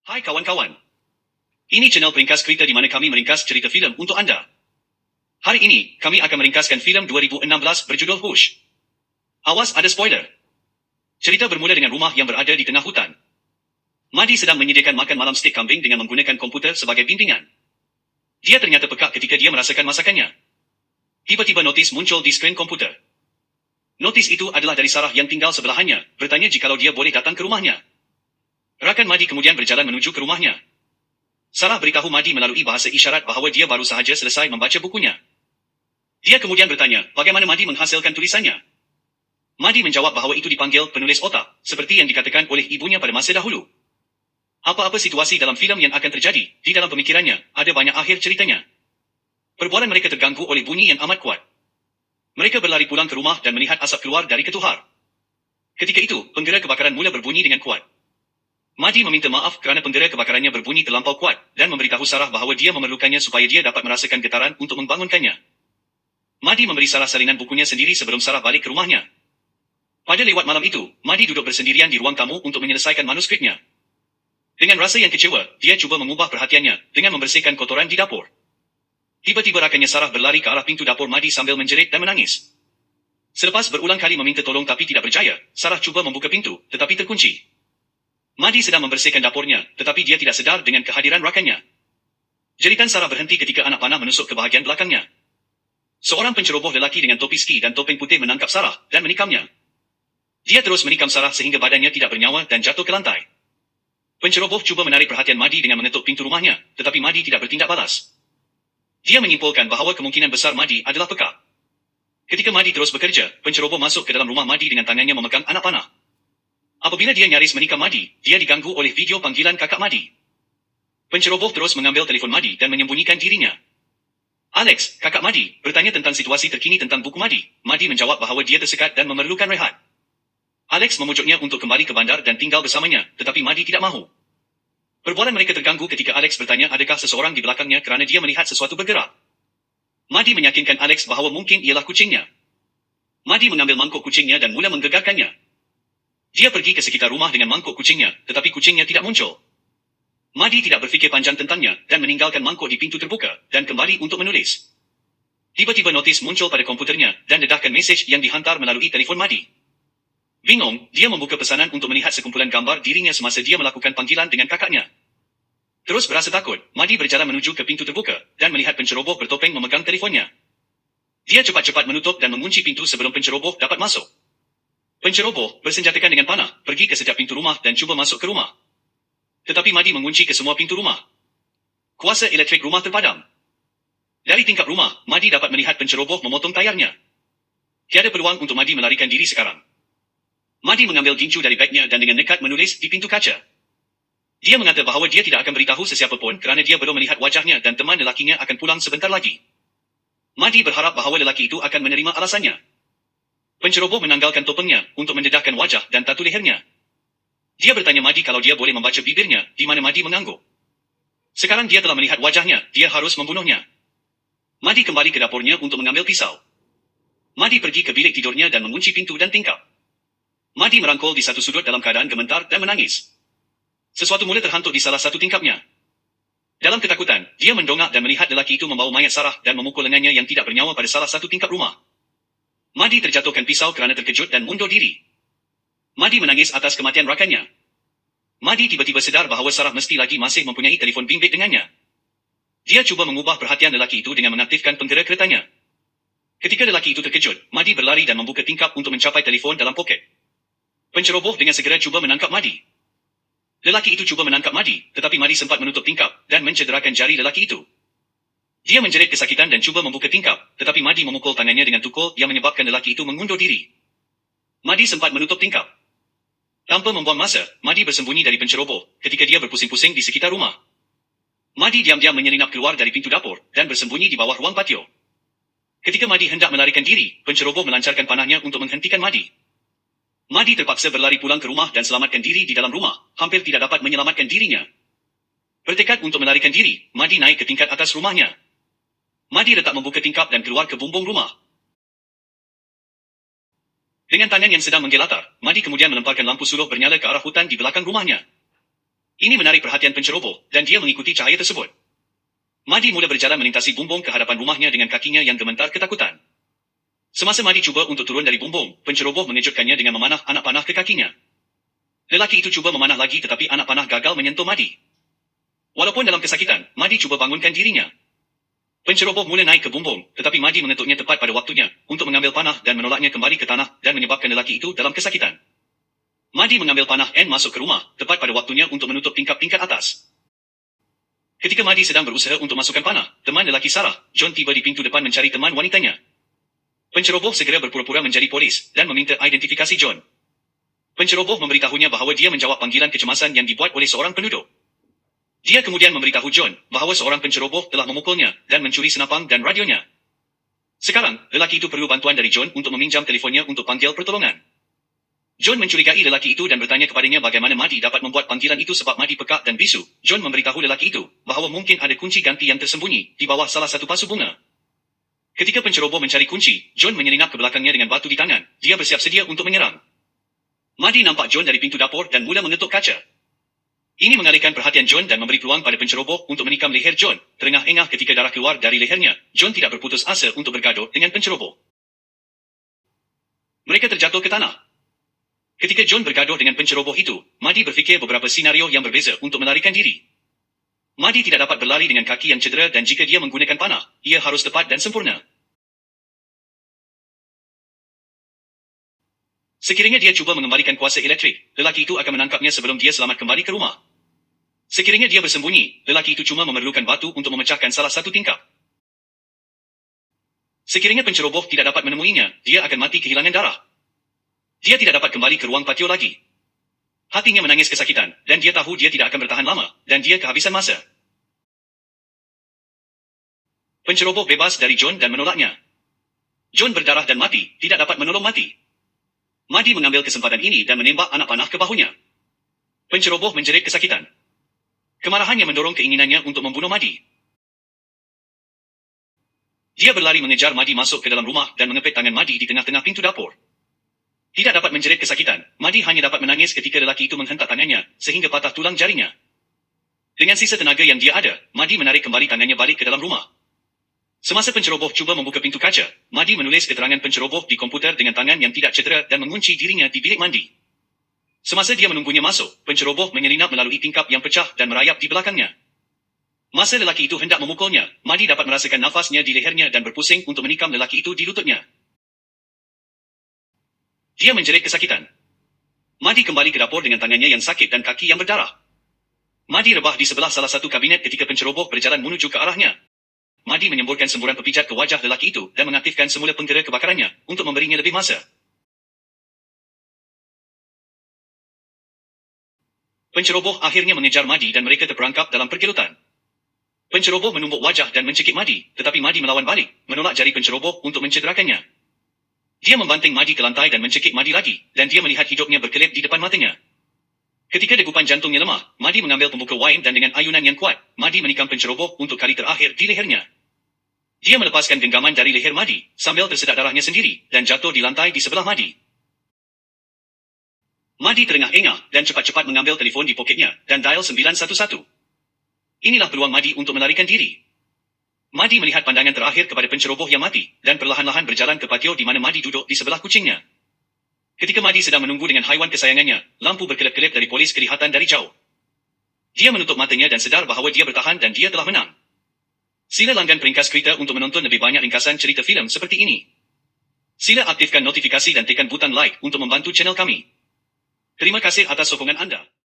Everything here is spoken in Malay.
Hai kawan-kawan. Ini channel peringkas cerita di mana kami meringkas cerita filem untuk anda. Hari ini, kami akan meringkaskan filem 2016 berjudul Hush. Awas ada spoiler. Cerita bermula dengan rumah yang berada di tengah hutan. Madi sedang menyediakan makan malam stik kambing dengan menggunakan komputer sebagai bimbingan. Dia ternyata pekak ketika dia merasakan masakannya. Tiba-tiba notis muncul di skrin komputer. Notis itu adalah dari Sarah yang tinggal sebelahannya, bertanya jikalau dia boleh datang ke rumahnya. Rakan Madi kemudian berjalan menuju ke rumahnya. Sarah beritahu Madi melalui bahasa isyarat bahawa dia baru sahaja selesai membaca bukunya. Dia kemudian bertanya, bagaimana Madi menghasilkan tulisannya? Madi menjawab bahawa itu dipanggil penulis otak, seperti yang dikatakan oleh ibunya pada masa dahulu. Apa-apa situasi dalam filem yang akan terjadi, di dalam pemikirannya, ada banyak akhir ceritanya. Perbualan mereka terganggu oleh bunyi yang amat kuat. Mereka berlari pulang ke rumah dan melihat asap keluar dari ketuhar. Ketika itu, penggera kebakaran mula berbunyi dengan kuat. Madi meminta maaf kerana penggera kebakarannya berbunyi terlampau kuat, dan memberitahu Sarah bahawa dia memerlukannya supaya dia dapat merasakan getaran untuk membangunkannya. Madi memberi Sarah salinan bukunya sendiri sebelum Sarah balik ke rumahnya. Pada lewat malam itu, Madi duduk bersendirian di ruang tamu untuk menyelesaikan manuskripnya. Dengan rasa yang kecewa, dia cuba mengubah perhatiannya dengan membersihkan kotoran di dapur. Tiba-tiba rakannya Sarah berlari ke arah pintu dapur Madi sambil menjerit dan menangis. Selepas berulang kali meminta tolong tapi tidak berjaya, Sarah cuba membuka pintu, tetapi terkunci. Madi sedang membersihkan dapurnya, tetapi dia tidak sedar dengan kehadiran rakannya. Jeritan Sarah berhenti ketika anak panah menusuk ke bahagian belakangnya. Seorang penceroboh lelaki dengan topi ski dan topeng putih menangkap Sarah dan menikamnya. Dia terus menikam Sarah sehingga badannya tidak bernyawa dan jatuh ke lantai. Penceroboh cuba menarik perhatian Madi dengan mengetuk pintu rumahnya, tetapi Madi tidak bertindak balas. Dia menyimpulkan bahawa kemungkinan besar Madi adalah pekak. Ketika Madi terus bekerja, penceroboh masuk ke dalam rumah Madi dengan tangannya memegang anak panah. Apabila dia nyaris menikam Madi, dia diganggu oleh video panggilan kakak Madi. Penceroboh terus mengambil telefon Madi dan menyembunyikan dirinya. Alex, kakak Madi, bertanya tentang situasi terkini tentang buku Madi. Madi menjawab bahawa dia tersekat dan memerlukan rehat. Alex memujuknya untuk kembali ke bandar dan tinggal bersamanya, tetapi Madi tidak mahu. Perbualan mereka terganggu ketika Alex bertanya adakah seseorang di belakangnya kerana dia melihat sesuatu bergerak. Madi meyakinkan Alex bahawa mungkin ialah kucingnya. Madi mengambil mangkuk kucingnya dan mula menggegarkannya. Dia pergi ke sekitar rumah dengan mangkuk kucingnya, tetapi kucingnya tidak muncul. Madi tidak berfikir panjang tentangnya dan meninggalkan mangkuk di pintu terbuka dan kembali untuk menulis. Tiba-tiba notis muncul pada komputernya dan dedahkan mesej yang dihantar melalui telefon Madi. Bingung, dia membuka pesanan untuk melihat sekumpulan gambar dirinya semasa dia melakukan panggilan dengan kakaknya. Terus berasa takut, Madi berjalan menuju ke pintu terbuka dan melihat penceroboh bertopeng memegang telefonnya. Dia cepat-cepat menutup dan mengunci pintu sebelum penceroboh dapat masuk. Penceroboh, bersenjatakan dengan panah, pergi ke setiap pintu rumah dan cuba masuk ke rumah. Tetapi Madi mengunci ke semua pintu rumah. Kuasa elektrik rumah terpadam. Dari tingkap rumah, Madi dapat melihat penceroboh memotong tayarnya. Tiada peluang untuk Madi melarikan diri sekarang. Madi mengambil gincu dari bagnya dan dengan nekat menulis di pintu kaca. Dia mengata bahawa dia tidak akan beritahu sesiapa pun kerana dia belum melihat wajahnya dan teman lelakinya akan pulang sebentar lagi. Madi berharap bahawa lelaki itu akan menerima alasannya. Penceroboh menanggalkan topengnya untuk mendedahkan wajah dan tatu lehernya. Dia bertanya Madi kalau dia boleh membaca bibirnya, di mana Madi mengangguk. Sekarang dia telah melihat wajahnya, dia harus membunuhnya. Madi kembali ke dapurnya untuk mengambil pisau. Madi pergi ke bilik tidurnya dan mengunci pintu dan tingkap. Madi merangkul di satu sudut dalam keadaan gemetar dan menangis. Sesuatu mula terhantuk di salah satu tingkapnya. Dalam ketakutan, dia mendongak dan melihat lelaki itu membawa mayat Sarah dan memukul lengannya yang tidak bernyawa pada salah satu tingkap rumah. Madi terjatuhkan pisau kerana terkejut dan mundur diri. Madi menangis atas kematian rakannya. Madi tiba-tiba sedar bahawa Sarah mesti lagi masih mempunyai telefon bimbit dengannya. Dia cuba mengubah perhatian lelaki itu dengan mengaktifkan penggera keretanya. Ketika lelaki itu terkejut, Madi berlari dan membuka tingkap untuk mencapai telefon dalam poket. Penceroboh dengan segera cuba menangkap Madi. Lelaki itu cuba menangkap Madi, tetapi Madi sempat menutup tingkap dan mencederakan jari lelaki itu. Dia menjerit kesakitan dan cuba membuka tingkap, tetapi Madi memukul tangannya dengan tukul yang menyebabkan lelaki itu mengundur diri. Madi sempat menutup tingkap. Tanpa membuang masa, Madi bersembunyi dari penceroboh ketika dia berpusing-pusing di sekitar rumah. Madi diam-diam menyelinap keluar dari pintu dapur dan bersembunyi di bawah ruang patio. Ketika Madi hendak melarikan diri, penceroboh melancarkan panahnya untuk menghentikan Madi. Madi terpaksa berlari pulang ke rumah dan selamatkan diri di dalam rumah, hampir tidak dapat menyelamatkan dirinya. Bertekad untuk melarikan diri, Madi naik ke tingkat atas rumahnya. Madi letak membuka tingkap dan keluar ke bumbung rumah. Dengan tangan yang sedang menggelatar, Madi kemudian melemparkan lampu suluh bernyala ke arah hutan di belakang rumahnya. Ini menarik perhatian penceroboh, dan dia mengikuti cahaya tersebut. Madi mula berjalan melintasi bumbung ke hadapan rumahnya dengan kakinya yang gemetar ketakutan. Semasa Madi cuba untuk turun dari bumbung, penceroboh mengejutkannya dengan memanah anak panah ke kakinya. Lelaki itu cuba memanah lagi tetapi anak panah gagal menyentuh Madi. Walaupun dalam kesakitan, Madi cuba bangunkan dirinya. Penceroboh mula naik ke bumbung, tetapi Madi mengetuknya tepat pada waktunya untuk mengambil panah dan menolaknya kembali ke tanah dan menyebabkan lelaki itu dalam kesakitan. Madi mengambil panah dan masuk ke rumah, tepat pada waktunya untuk menutup tingkap-tingkat atas. Ketika Madi sedang berusaha untuk masukkan panah, teman lelaki Sarah, John tiba di pintu depan mencari teman wanitanya. Penceroboh segera berpura-pura menjadi polis dan meminta identifikasi John. Penceroboh memberitahunya bahawa dia menjawab panggilan kecemasan yang dibuat oleh seorang penduduk. Dia kemudian memberitahu John bahawa seorang penceroboh telah memukulnya dan mencuri senapang dan radionya. Sekarang, lelaki itu perlu bantuan dari John untuk meminjam telefonnya untuk panggil pertolongan. John mencurigai lelaki itu dan bertanya kepadanya bagaimana Madi dapat membuat panggilan itu sebab Madi pekak dan bisu. John memberitahu lelaki itu bahawa mungkin ada kunci ganti yang tersembunyi di bawah salah satu pasu bunga. Ketika penceroboh mencari kunci, John menyelinap ke belakangnya dengan batu di tangan. Dia bersiap sedia untuk menyerang. Madi nampak John dari pintu dapur dan mula mengetuk kaca. Ini mengalihkan perhatian John dan memberi peluang pada penceroboh untuk menikam leher John. Terengah-engah ketika darah keluar dari lehernya, John tidak berputus asa untuk bergaduh dengan penceroboh. Mereka terjatuh ke tanah. Ketika John bergaduh dengan penceroboh itu, Madi berfikir beberapa senario yang berbeza untuk melarikan diri. Madi tidak dapat berlari dengan kaki yang cedera dan jika dia menggunakan panah, ia harus tepat dan sempurna. Sekiranya dia cuba mengembalikan kuasa elektrik, lelaki itu akan menangkapnya sebelum dia selamat kembali ke rumah. Sekiranya dia bersembunyi, lelaki itu cuma memerlukan batu untuk memecahkan salah satu tingkap. Sekiranya penceroboh tidak dapat menemuinya, dia akan mati kehilangan darah. Dia tidak dapat kembali ke ruang patio lagi. Hatinya menangis kesakitan, dan dia tahu dia tidak akan bertahan lama, dan dia kehabisan masa. Penceroboh bebas dari John dan menolaknya. John berdarah dan mati, tidak dapat menolong mati. Madi mengambil kesempatan ini dan menembak anak panah ke bahunya. Penceroboh menjerit kesakitan. Kemarahannya mendorong keinginannya untuk membunuh Madi. Dia berlari mengejar Madi masuk ke dalam rumah dan mengepit tangan Madi di tengah-tengah pintu dapur. Tidak dapat menjerit kesakitan, Madi hanya dapat menangis ketika lelaki itu menghentak tangannya, sehingga patah tulang jarinya. Dengan sisa tenaga yang dia ada, Madi menarik kembali tangannya balik ke dalam rumah. Semasa penceroboh cuba membuka pintu kaca, Madi menulis keterangan penceroboh di komputer dengan tangan yang tidak cedera dan mengunci dirinya di bilik mandi. Semasa dia menunggunya masuk, penceroboh menyelinap melalui tingkap yang pecah dan merayap di belakangnya. Masa lelaki itu hendak memukulnya, Madi dapat merasakan nafasnya di lehernya dan berpusing untuk menikam lelaki itu di lututnya. Dia menjerit kesakitan. Madi kembali ke dapur dengan tangannya yang sakit dan kaki yang berdarah. Madi rebah di sebelah salah satu kabinet ketika penceroboh berjalan menuju ke arahnya. Madi menyemburkan semburan pepijat ke wajah lelaki itu dan mengaktifkan semula penggera kebakarannya untuk memberinya lebih masa. Penceroboh akhirnya mengejar Madi dan mereka terperangkap dalam pergelutan. Penceroboh menumbuk wajah dan mencekik Madi, tetapi Madi melawan balik, menolak jari penceroboh untuk mencederakannya. Dia membanting Madi ke lantai dan mencekik Madi lagi, dan dia melihat hidupnya berkelip di depan matanya. Ketika degupan jantungnya lemah, Madi mengambil pembuka wain dan dengan ayunan yang kuat, Madi menikam penceroboh untuk kali terakhir di lehernya. Dia melepaskan genggaman dari leher Madi, sambil tersedak darahnya sendiri, dan jatuh di lantai di sebelah Madi. Madi terengah-engah dan cepat-cepat mengambil telefon di poketnya, dan dial 911. Inilah peluang Madi untuk melarikan diri. Madi melihat pandangan terakhir kepada penceroboh yang mati, dan perlahan-lahan berjalan ke patio di mana Madi duduk di sebelah kucingnya. Ketika Madi sedang menunggu dengan haiwan kesayangannya, lampu berkelip-kelip dari polis kelihatan dari jauh. Dia menutup matanya dan sedar bahawa dia bertahan dan dia telah menang. Sila langgan peringkas cerita untuk menonton lebih banyak ringkasan cerita filem seperti ini. Sila aktifkan notifikasi dan tekan butang like untuk membantu channel kami. Terima kasih atas sokongan anda.